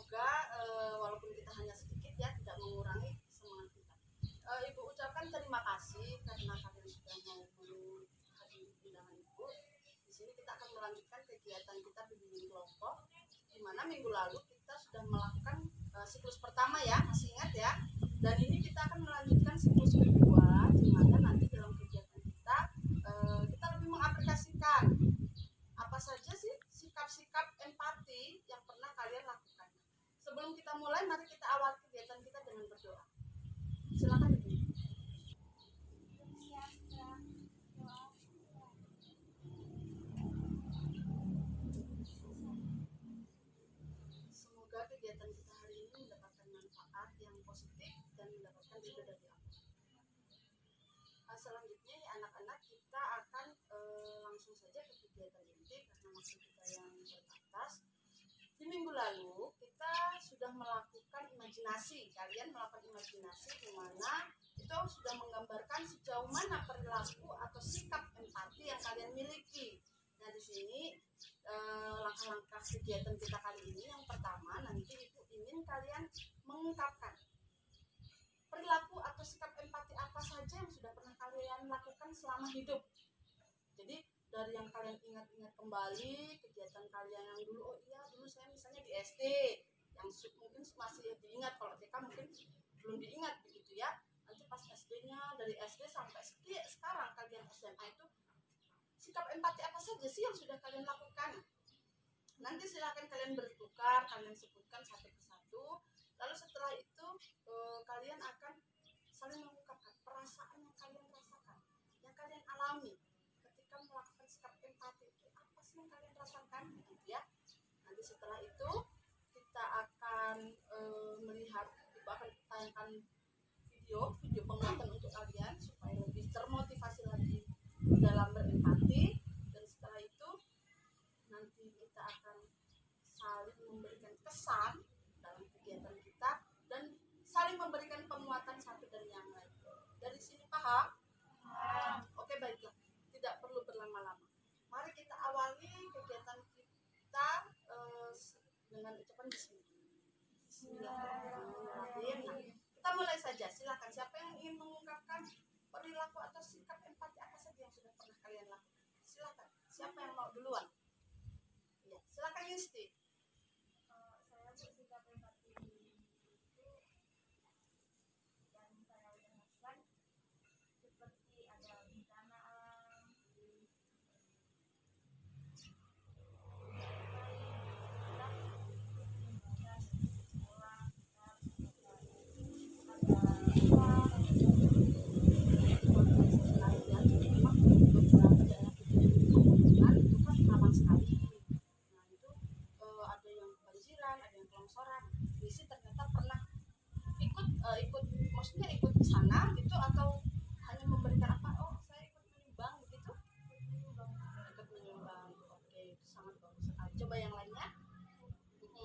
semoga walaupun kita hanya sedikit ya tidak mengurangi semangat kita. Ibu ucapkan terima kasih karena kalian sudah mau menghadiri undangan Ibu. Di sini kita akan melanjutkan kegiatan kita bimbing kelompok, di mana minggu lalu kita sudah melakukan siklus pertama ya, masih ingat ya. Dan ini kita akan melanjutkan siklus kedua, di mana nanti dalam kegiatan kita lebih mengaplikasikan apa saja sih sikap-sikap empati yang pernah kalian lakukan. Sebelum kita mulai, mari kita awali kegiatan kita dengan berdoa. Silakan Ibu. Semoga kegiatan kita hari ini mendapatkan manfaat yang positif dan mendapatkan ridho dari Allah. Selanjutnya ya anak-anak, kita akan langsung saja ke kegiatan inti karena waktu kita yang terbatas. Di minggu lalu kita sudah melakukan imajinasi. Kalian melakukan imajinasi di mana itu sudah menggambarkan sejauh mana perilaku atau sikap empati yang kalian miliki. Nah, di sini langkah-langkah kegiatan kita kali ini, yang pertama nanti Ibu ingin kalian mengungkapkan perilaku atau sikap empati apa saja yang sudah pernah kalian lakukan selama hidup. Jadi dari yang kalian ingat-ingat kembali kegiatan kalian yang dulu, oh iya dulu saya misalnya di SD, yang mungkin masih diingat, kalau TK mungkin belum diingat begitu ya. Nanti pas SD-nya, dari SD sampai sekarang kalian SMA itu sikap empati apa saja sih yang sudah kalian lakukan? Nanti silakan kalian bertukar, kalian sebutkan satu persatu. Lalu setelah itu kalian akan saling mengungkapkan perasaan yang kalian rasakan, yang kalian alami ketika melakukan sikap empati itu. Apa sih yang kalian rasakan gitu ya? Nanti setelah itu kita akan melihat, Ibu akan tayangkan video penguatan untuk kalian supaya lebih termotivasi lagi dalam berempati. Dan setelah itu nanti kita akan saling memberikan kesan dalam kegiatan kita dan saling memberikan penguatan satu dan yang lain. Dari sini paham? Oke, baiklah, tidak perlu berlama-lama. Mari kita awali kegiatan kita dengan ucapan Bismillahirrahmanirrahim. Nah, kita mulai saja. Silakan, siapa yang ingin mengungkapkan perilaku atau sikap empati apa saja yang sudah pernah kalian lakukan? Silakan, siapa yang mau duluan? Ya, silakan Yusti. Saya bersikap empati itu yang saya lakukan seperti ada bencana alam, Sekali. Nah, itu ada yang banjiran, ada yang kelongsoran. Misi ternyata pernah ikut maksudnya ikut ke sana gitu, atau hanya memberikan apa? Oh, saya ikut menyumbang begitu. Ikut menyumbang. Oke, itu sangat bagus sekali. Coba yang lainnya.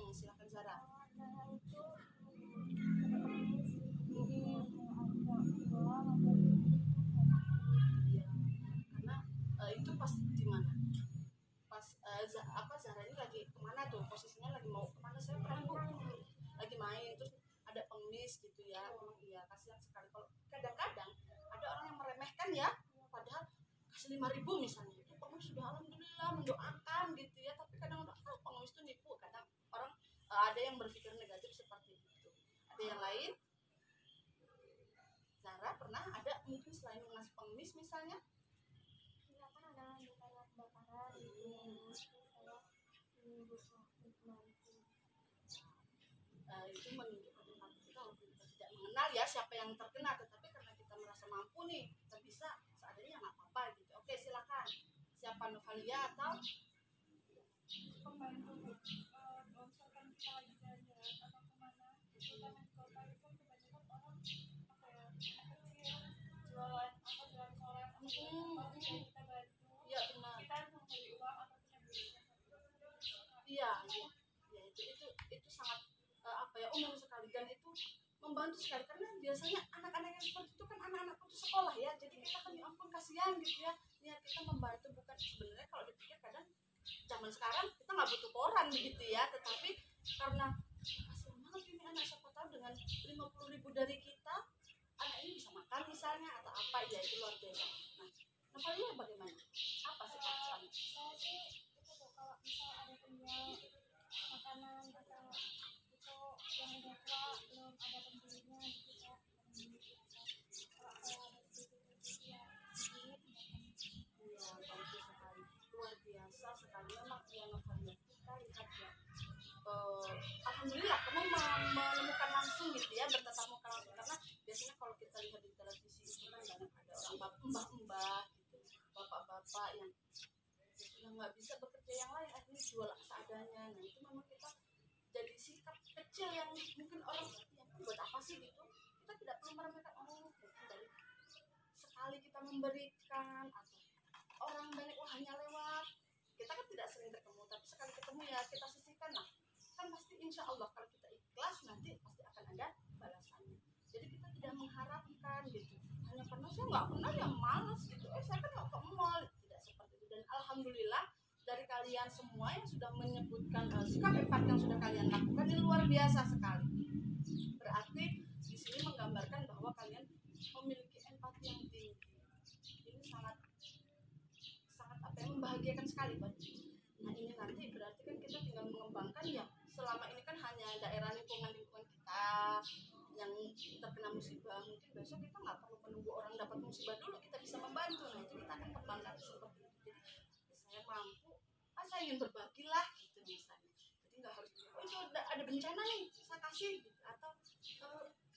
Silakan Zara. saya itu Ya, karena itu pas di mana? Pas Zara ini lagi kemana tuh? Posisinya lagi mau kemana? Saya pernah lagi main terus ada pengemis gitu ya. Iya, kasihan sekali kalau kadang-kadang ada orang yang meremehkan ya, padahal kasih 5.000 misalnya, itu pengemis sudah alhamdulillah mendoakan gitu ya, tapi kadang pengemis itu nipu. Kadang orang ada yang berpikir negatif seperti itu. Ada yang lain? Zara pernah ada mungkin selain mengasih pengemis misalnya? silakan ada misalnya kebakaran gitu, saya berusaha membantu. Itu menunjukkan empati kita walaupun kita tidak mengenal ya siapa yang terkena, tetapi karena kita merasa mampu nih, kita bisa seadanya, nggak apa-apa gitu. Oke, silakan. Siapa, Novalia atau Membantu misalkan kita lagi jalan-jalan atau kemana, terutama di kota itu kan kebanyakan orang apa ya, anak kecil jualan kolek atau jualan apa yang kita bantu, ya benar, kita harus memberi uang atau punya duitnya. iya itu sangat apa ya, umum sekali, dan itu membantu sekali karena biasanya anak-anak yang seperti itu kan anak-anak putus sekolah ya, jadi kita kan ya ampun kasihan gitu ya, niat kita membantu. Bukan sebenarnya kalau dipikir kadang zaman sekarang kita nggak butuh koran begitu ya, tetapi karena kasihan banget ini anak, siapa tahu dengan 50.000 dari kita anak ini bisa makan misalnya atau apa, ya itu luar biasa. Nah, Natalia bagaimana, apa sih harapan? Saya sih itu tuh, kalau misal ada penjual makanan atau itu yang udah tua belum ada pembelinya gitu ya, kalau saya ada sedikit rezeki ya sedikit Iya, bagus sekali, luar biasa sekali memang ya Natalia. Kita lihat ya, alhamdulillah kamu menemukan langsung gitu ya, bertatap muka langsung, karena biasanya kalau kita lihat di televisi itu kan banyak ada orang mbak-mbak gitu, bapak-bapak yang sudah nggak bisa bekerja yang lain, akhirnya jual seadanya. Nah itu memang kita jadi sikap kecil yang mungkin orang ya buat apa sih gitu, kita tidak perlu meremehkan. Oh mungkin dari sekali kita memberikan atau orang banyak hanya lewat, kita kan tidak sering ketemu, tapi sekali ketemu ya kita sisihkan lah, kan pasti insya Allah kalau kita ikhlas nanti pasti akan ada balasannya. Jadi kita tidak mengharapkan gitu hanya karena saya nggak kenal yang malas gitu, saya kan nggak ke mall, tidak seperti itu. Dan alhamdulillah dari kalian semua yang sudah menyebutkan sikap empati yang sudah kalian lakukan ini luar biasa sekali, berarti di sini menggambarkan bahwa kalian memiliki empati yang tinggi. Ini sangat sangat apa ya, membahagiakan sekali Pak. Nah ini nanti berarti kan kita tinggal mengembangkan ya, selama ini kan hanya daerah lingkungan kita yang terkena musibah, mungkin besok kita nggak perlu menunggu orang dapat musibah dulu kita bisa membantu. Nah itu kita akan kembangkan seperti itu. Jadi saya mampu, saya ingin berbagi lah gitu misalnya. Jadi nggak harus oh itu ada bencana nih saya kasih gitu. Atau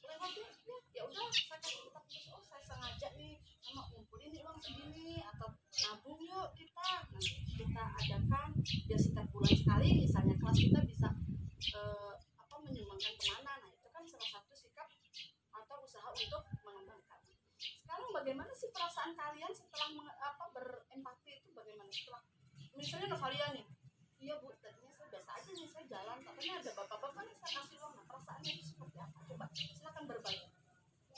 lewatnya ya udah saya kasih, kita putus, oh saya sengaja nih sama ngumpulin nih uang segini, atau nabung yuk kita nanti kita adakan biar setiap bulan sekali misalnya kelas kita bisa menyumbangkan kemana. Nah itu kan salah satu sikap atau usaha untuk mengembangkan. Sekarang bagaimana sih perasaan kalian setelah berempati itu, bagaimana setelah misalnya Novalia nih, iya bu tadinya saya biasa aja nih saya jalan, katanya ada bapak-bapak nih saya kasih uang, nah perasaannya itu seperti apa, coba silakan berbagi.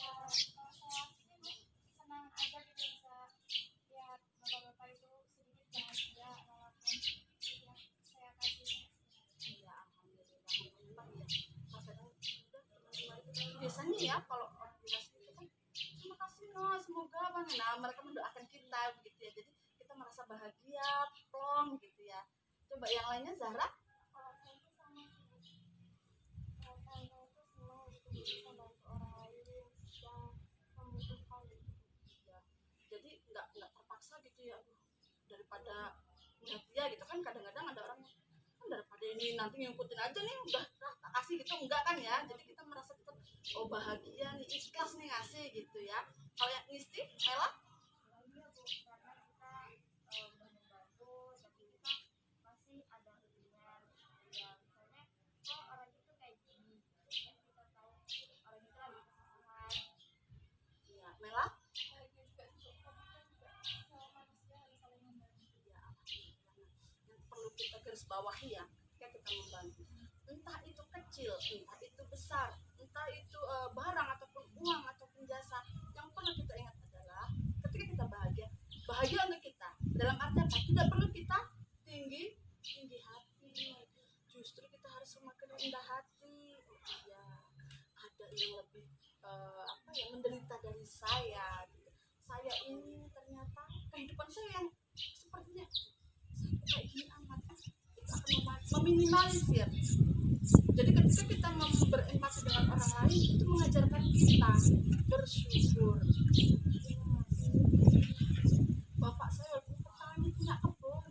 ya. Kalau saya sih senang aja gitu bisa lihat bapak-bapak itu sedikit bahagia walaupun ya saya kasih. Iya alhamdulillah memang ya, kadang udah menerima itu biasanya ya kalau orang dewasa itu kan terima kasih no semoga bang, nah mereka mendoakan kita begitu ya, jadi kita merasa bahagia plong gitu ya. Coba yang lainnya Zahra. Kalau saya itu sama sih, saya itu senang gitu bisa bantu orang lain yang membutuhkan gitu. Ya, jadi nggak terpaksa gitu ya, aduh, daripada ngeliat dia gitu kan, kadang-kadang ada orang kan daripada ini nanti ngikutin aja nih udah tak kasih gitu, enggak kan ya, jadi kita merasa tetap oh bahagia nih, ikhlas nih ngasih gitu ya. Kalau yang Isti Ella Iya bu, karena kita udah membantu tapi kita masih ada hubungan ya, misalnya oh orang itu kayak gini kan kita tahu orang itu lagi kesusahan ya Mela kayak juga sih, tapi kan juga sama manusia harus saling membantu. ya, yang perlu kita garis bawahi ya ketika kita membantu, entah itu kecil entah itu besar, entah itu barang ataupun uang ataupun jasa, yang perlu kita ingat adalah ketika kita bahagia, bahagia untuk kita dalam arti apa, tidak perlu kita tinggi tinggi hati, justru kita harus semakin rendah hati. Oh, ya ada yang lebih apa ya menderita dari saya gitu. Saya ini ternyata kehidupan saya yang sepertinya saya kayak gini amat, itu akan meminimalisir. Jadi ketika kita berempati dengan orang lain itu mengajarkan kita bersyukur. Bapak saya dulu petani punya kebun,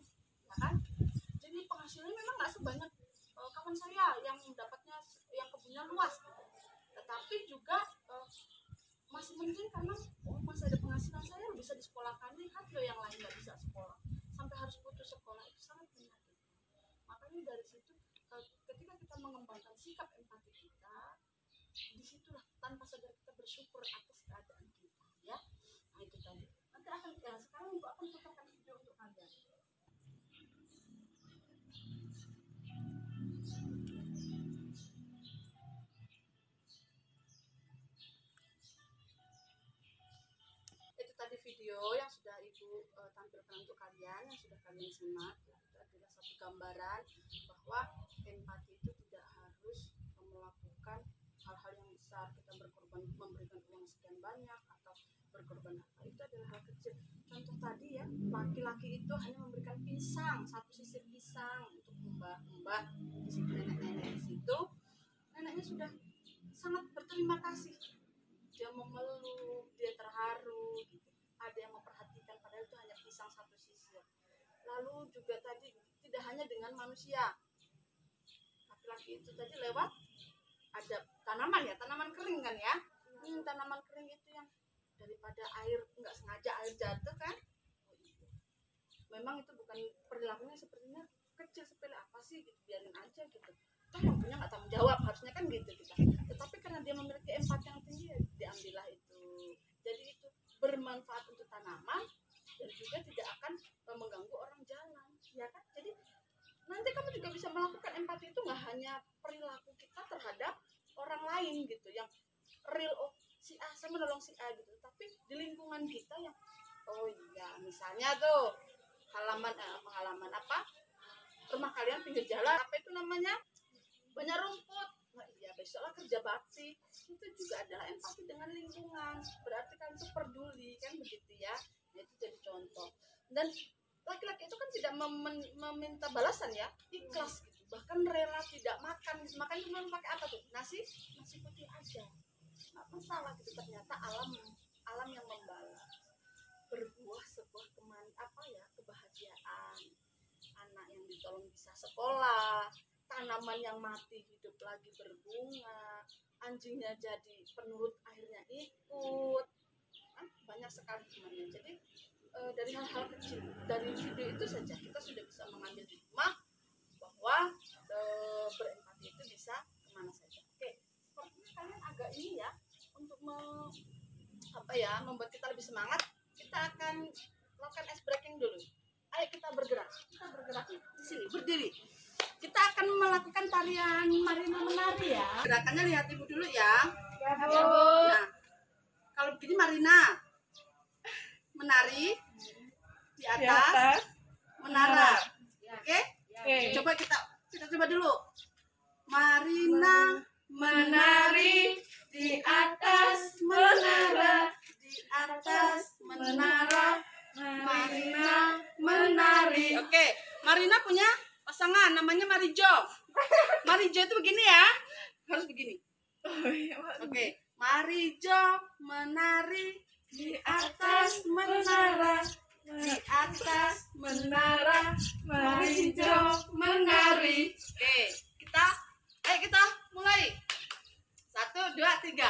ya kan? Jadi penghasilannya memang nggak sebanyak kawan saya yang dapatnya yang kebunnya luas, gitu. Tetapi juga masih mending karena masih ada penghasilan, saya bisa disekolahkan, lihat loh yang lain nggak bisa sekolah sampai harus putus sekolah, itu sangat menyakitkan. Makanya dari situ ketika kita mengembangkan sikap empati kita, disitulah tanpa sadar kita bersyukur atas keadaan kita ya. Nah itu tadi nanti akan ya, sekarang ibu akan putarkan video untuk kalian. Itu tadi video yang sudah ibu tampilkan untuk kalian, yang sudah kalian simak ya, itu adalah satu gambaran bahwa empati itu tidak harus besar, kita berkorban memberikan uang sekian banyak atau berkorban apa, itu adalah hal kecil. Contoh tadi ya, laki-laki itu hanya memberikan pisang, satu sisir pisang untuk mbah-mbah di situ, nenek-nenek di situ. Neneknya sudah sangat berterima kasih, dia memeluk, dia terharu gitu. Ada yang memperhatikan, padahal itu hanya pisang satu sisir. Lalu juga tadi tidak hanya dengan manusia, laki-laki itu tadi lewat ada tanaman ya, tanaman kering kan ya, tanaman kering itu yang daripada air nggak sengaja air jatuh kan, memang itu bukan perilakunya, sepertinya kecil sepele apa sih gitu, biarin aja gitu, toh yang punya nggak tanggung jawab, harusnya kan gitu kita. Tetapi karena dia memiliki empati yang tinggi, ya diambillah itu. Jadi itu bermanfaat untuk tanaman dan juga tidak akan mengganggu orang jalan, ya kan. Jadi nanti kamu juga bisa melakukan empati itu nggak hanya perilaku kita terhadap orang lain gitu yang real, oh si A saya menolong si A gitu, tapi di lingkungan kita yang oh iya, misalnya tuh halaman apa, rumah kalian pinggir jalan apa itu namanya, banyak rumput, nah iya besoklah kerja bakti, itu juga adalah empati dengan lingkungan, berarti kan itu peduli kan begitu ya. Nah, itu jadi contoh. Dan laki-laki itu kan tidak meminta balasan ya, ikhlas gitu, bahkan rela tidak makan, makan cuma pakai apa tuh, nasi putih aja, nggak masalah gitu. Ternyata alam yang membalas, berbuah sebuah kebahagiaan, anak yang ditolong bisa sekolah, tanaman yang mati hidup lagi berbunga, anjingnya jadi penurut akhirnya ikut, banyak sekali temannya. Jadi dari hal-hal kecil, dari video itu saja kita sudah bisa mengambil hikmah bahwa berempati itu bisa kemana saja. Oke, sepertinya kalian agak ini ya, untuk membuat kita lebih semangat, kita akan lakukan ice breaking dulu. Ayo kita bergerak nih, di sini berdiri. Kita akan melakukan tarian Marina menari ya. Gerakannya lihat ibu dulu ya. Ya, Bu. Nah, kalau begini Marina menari di atas menara. Oke? Coba kita coba dulu. Marina menari di atas menara, di atas menara. Marina menari. Oke, Marina punya pasangan namanya Marijo. Marijo itu begini ya, harus begini. Oke, Marijo menari di atas menara, di atas menara, Marijo menari. Oke, ayo kita mulai. 1, 2, 3.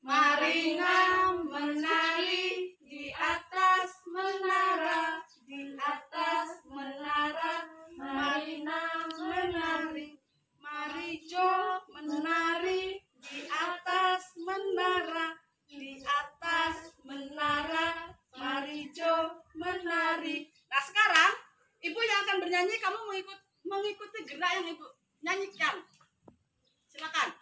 Marina menari di atas menara, di atas menara, Marina menari. Marijo menari di atas menara, di atas menara, Marijo menari. Nah sekarang ibu yang akan bernyanyi, kamu mengikuti gerak yang ibu nyanyikan. Silakan.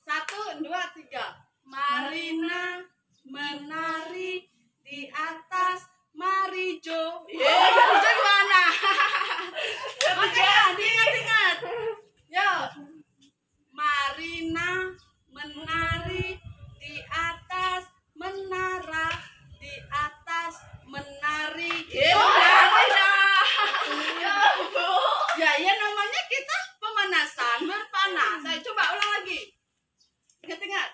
1, 2, 3. Marina menari di atas Marijo. Marijo gimana? Makanya diingat-ingat. Yo. Marina menari di atas menara, di atas menari. Ya, ya namanya kita pemanasan, berpanas. Saya coba ulang lagi. Ingat-ingat.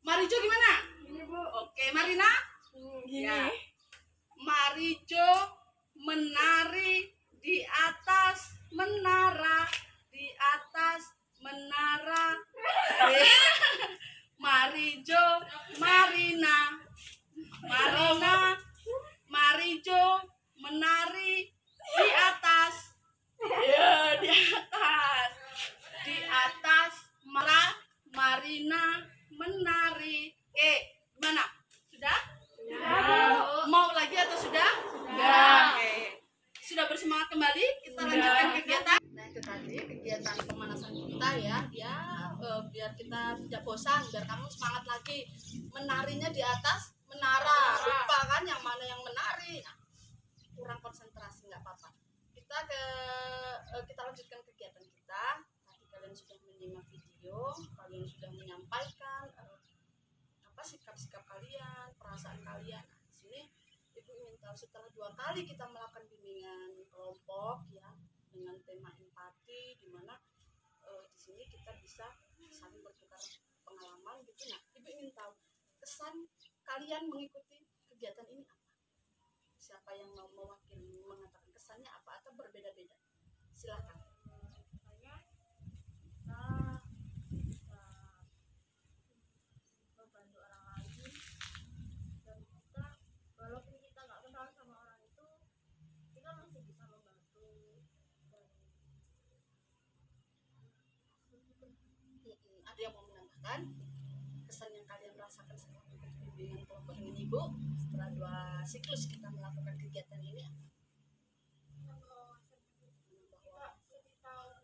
Marijo gimana? Ini, Bu. Oke, Marina? Ya. Marijo menari di atas menara, di atas menara. Marijo, Marina. Marijo menari di atas. Ya, di atas. Di atas Marina menari. Gimana? Sudah? Sudah. Mau lagi atau sudah? Sudah. Oke. Sudah bersemangat kembali? Kita lanjutkan kegiatan. Nah, itu tadi kegiatan pemanasan kita ya. Biar kita tidak bosan, biar kamu semangat lagi. Menarinya di atas menara. Lupa kan yang mana yang menari. Nah, kurang konsentrasi, nggak apa-apa. Kita lanjutkan kegiatan kita. Tadi kalian kalian sudah menyimak video, kalian sudah menyampaikan sikap-sikap kalian, perasaan kalian. Nah, di sini Ibu ingin tahu, setelah 2 kali kita melakukan bimbingan kelompok ya dengan tema empati, di mana di sini kita bisa saling bertukar pengalaman gitu. Nah, Ibu ingin tahu kesan kalian mengikuti kegiatan ini apa? Siapa yang mau mewakili mengatakan kesannya apa atau berbeda-beda? Silakan. Saya kita bisa membantu orang lain, dan kita walaupun kita nggak kenal sama orang itu, kita masih bisa membantu. Dan ada yang mau menambahkan kesan yang kalian rasakan setelah mengikuti bimbingan kelompok dengan Ibu setelah 2 siklus kita melakukan kegiatan ini? bahwa kita sedih tahu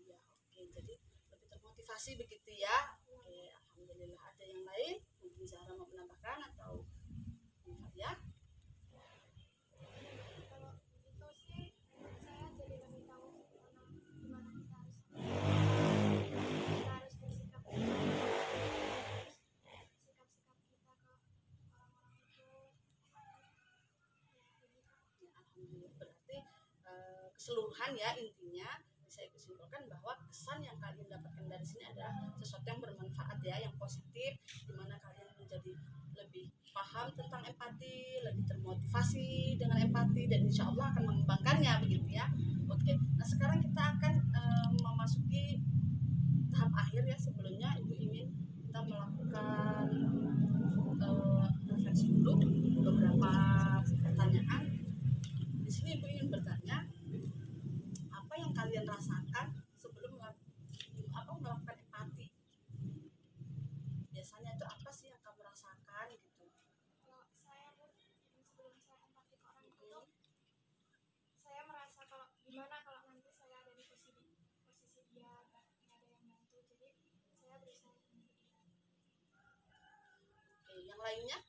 Ya, oke, jadi lebih termotivasi begitu ya. Oke, alhamdulillah. Ada yang lain mungkin Zahra mau menambahkan atau ya? kalau itu sih saya jadi lebih tahu gimana kita harus bersikap, sikap-sikap kita ke orang-orang itu. Ya, alhamdulillah. Berarti keseluruhan ya, intinya bisa Ibu simpulkan bahwa kesan yang kalian dapatkan dari sini adalah sesuatu yang bermanfaat ya, yang positif, di mana kalian menjadi lebih paham tentang empati, lebih termotivasi dengan empati, dan insya Allah akan mengembangkannya begitu ya. Oke, nah sekarang kita akan memasuki tahap akhir ya. Sebelumnya Ibu ingin kita melakukan refleksi dulu beberapa pertanyaan. Di sini Ibu ingin bertanya, apa yang kalian rasakan sebelum melakukan empati? Biasanya itu apa sih yang kamu rasakan gitu? Kalau saya pun sebelum saya empati ke orang itu, saya merasa kalau gimana kalau nanti saya ada di posisi dia, nggak ada yang bantu, jadi saya berusaha untuk dia. Oke, yang lainnya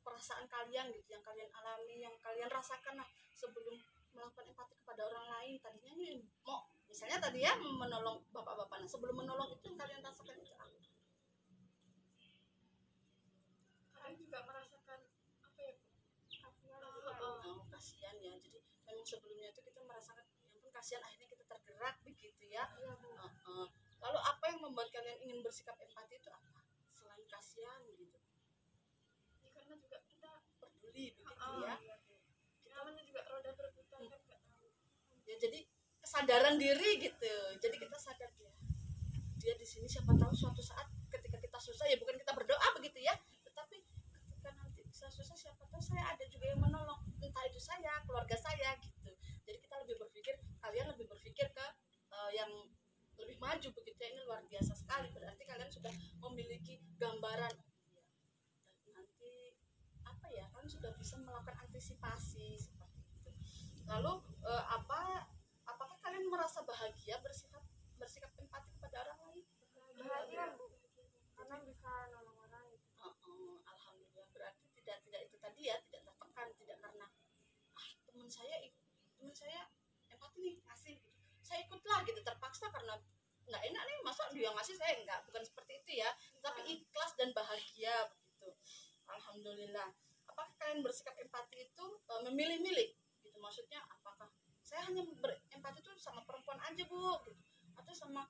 perasaan kalian gitu, yang kalian alami, yang kalian rasakan lah sebelum melakukan empati kepada orang lain. Tadinya nih mau misalnya tadi ya menolong bapak-bapak, nah sebelum menolong itu yang kalian rasakan itu apa? Kalian juga merasakan apa ya, kasihan Kasihan ya. Jadi memang sebelumnya itu kita merasakan yang pun kasihan, akhirnya kita tergerak begitu ya. Iya, Bu. Lalu apa yang membuat kalian ingin bersikap empati itu apa? Selain kasihan gitu, Ya, karena juga kita peduli begitu ya. iya, Bu. Namanya juga roda berputar kan, nggak tahu. Ya jadi kesadaran diri gitu. Jadi kita sadar dia di sini, siapa tahu suatu saat ketika kita susah, ya bukan kita berdoa begitu ya, tetapi ketika nanti bisa susah, siapa tahu saya ada juga yang menolong, entah itu saya, keluarga saya gitu. Jadi kita lebih berpikir, kalian lebih berpikir ke yang lebih maju begitu ya. Ini luar biasa sekali, berarti kalian sudah memiliki gambaran nanti apa ya, kalian sudah bisa melakukan antisipasi seperti itu. Lalu apakah kalian merasa bahagia bersikap empati kepada orang lain? Bahagia, Bu, karena bisa nolong orang itu. Alhamdulillah. Berarti tidak itu tadi ya, tidak tertekan, tidak karena teman saya empati nih ngasih gitu, saya ikutlah gitu terpaksa karena nggak enak nih, masa dia ngasih saya enggak, bukan seperti itu ya, tapi ikhlas dan bahagia begitu. Alhamdulillah. Apakah kalian bersikap empati itu memilih-milih gitu, maksudnya apakah saya hanya berempati itu sama perempuan aja Bu gitu, atau sama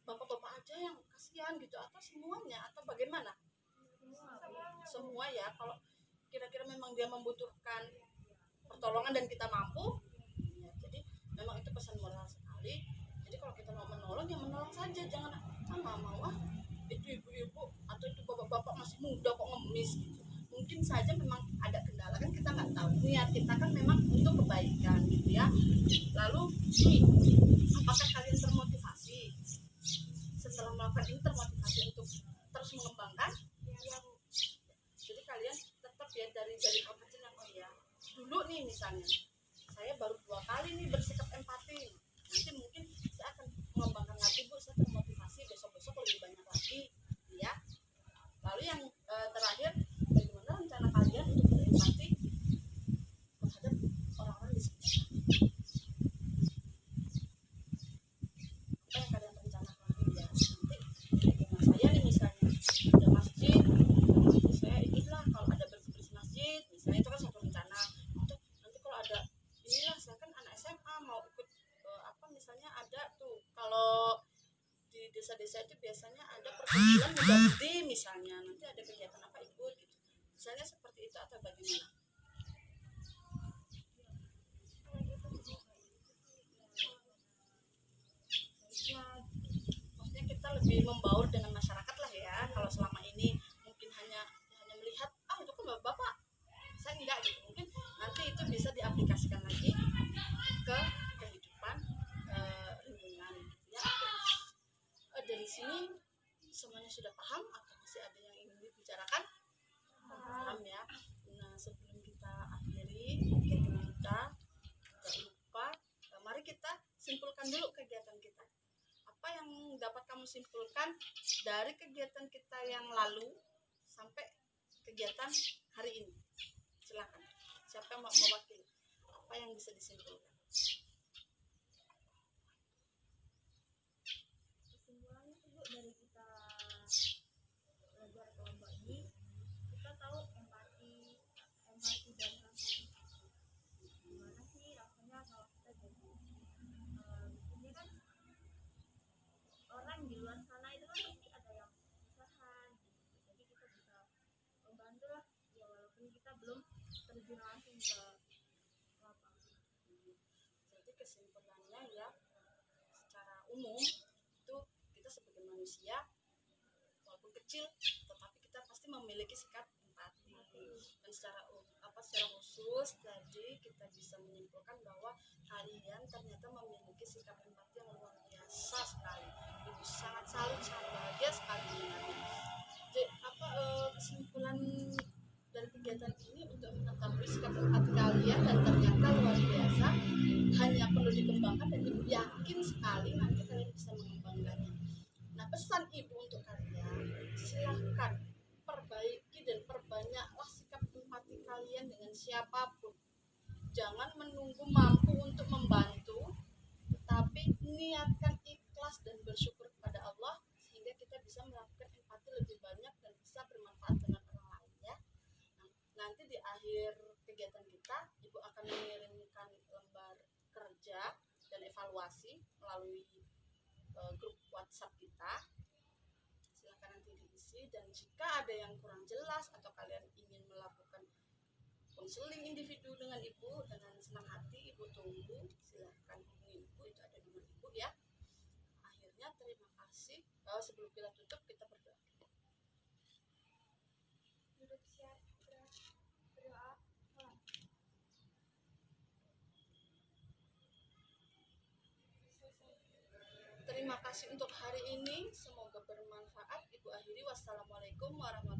bapak-bapak aja yang kasihan gitu, atau semuanya, atau bagaimana? Semua ya. Kalau kira-kira memang dia membutuhkan pertolongan dan kita mampu ya, jadi memang itu pesan moral sekali. Jadi kalau kita mau menolong ya menolong saja, jangan nggak mau itu ibu-ibu atau itu bapak-bapak masih muda kok ngemis gitu. Mungkin saja memang ada kendala, kan kita nggak tahu, niat kita kan memang untuk kebaikan gitu ya. Lalu apakah kalian termotivasi setelah melakukan ini, termotivasi untuk terus mengembangkan? Ya, Bu. Jadi kalian tetap ya dari hal kecil yang dulu nih misalnya saya baru 2 kali nih bersikap empati, nanti mungkin saya akan mengembangkan lagi Bu, saya termotivasi besok-besok lebih banyak lagi ya. Lalu yang terakhir, bagaimana rencana kalian untuk berempati terhadap orang-orang di sekitar? desa itu biasanya ada perkumpulan muda mudi misalnya, nanti ada kegiatan apa ikut gitu. Misalnya seperti itu atau bagaimana? Ya, maksudnya kita lebih membaur dengan masyarakat lah ya. Kalau selama ini mungkin hanya melihat itu kan bapak, saya enggak gitu. Mungkin nanti itu bisa diaplikasikan lagi ke kehidupan lingkungan gitu ya. Dari sini semuanya sudah paham atau masih ada yang ingin dibicarakan? Paham ya. Nah, sebelum kita akhiri kegiatan kita, jangan lupa mari kita simpulkan dulu kegiatan kita. Apa yang dapat kamu simpulkan dari kegiatan kita yang lalu sampai kegiatan hari ini? Silakan. Siapa yang mau mewakili? Apa yang bisa disimpulkan? Kesimpulannya itu Bu, dari kita belajar kelompok ini, kita tahu empati dan rasa empati. Gimana sih rasanya kalau kita jadi ini kan orang di luar sana itu kan pasti ada yang kesusahan gitu. Jadi kita bisa membantu lah ya, walaupun kita belum terjun langsung ke lapangan. Jadi kesimpulannya ya, secara umum itu kita sebagai manusia walaupun kecil tetapi kita pasti memiliki sikap empati. Dan secara khusus tadi kita bisa menyimpulkan bahwa kalian ternyata memiliki sikap empati yang luar biasa sekali. Ibu sangat salut, sangat bahagia sekali mendengarnya. Jadi kesimpulan dari kegiatan ini untuk mengetahui sikap empati kalian dan ternyata luar biasa, hanya perlu dikembangkan dan ibu yakin sekali nanti kalian bisa mengembangkannya. Nah, pesan ibu untuk kalian, silahkan perbaiki dan perbanyaklah sikap empati kalian dengan siapapun. Jangan menunggu mampu untuk membantu, tetapi niatkan ikhlas dan bersyukur kepada Allah sehingga kita bisa melakukan empati lebih banyak dan bisa bermanfaat dengan orang lain ya. Nah, nanti di akhir kegiatan kita, ibu akan mengirimkan lembar kerja dan evaluasi melalui grup WhatsApp kita. Silakan nanti diisi, dan jika ada yang kurang jelas atau kalian ingin melakukan konseling individu dengan ibu, dengan senang hati ibu tunggu. Silakan hubungi ibu, itu ada nomor ibu ya. Akhirnya terima kasih. Sebelum kita tutup kita berdoa. Duduk siap, berdoa. Terima kasih untuk hari ini, semoga bermanfaat. Ibu akhiri, wassalamualaikum warahmatullahi wabarakatuh.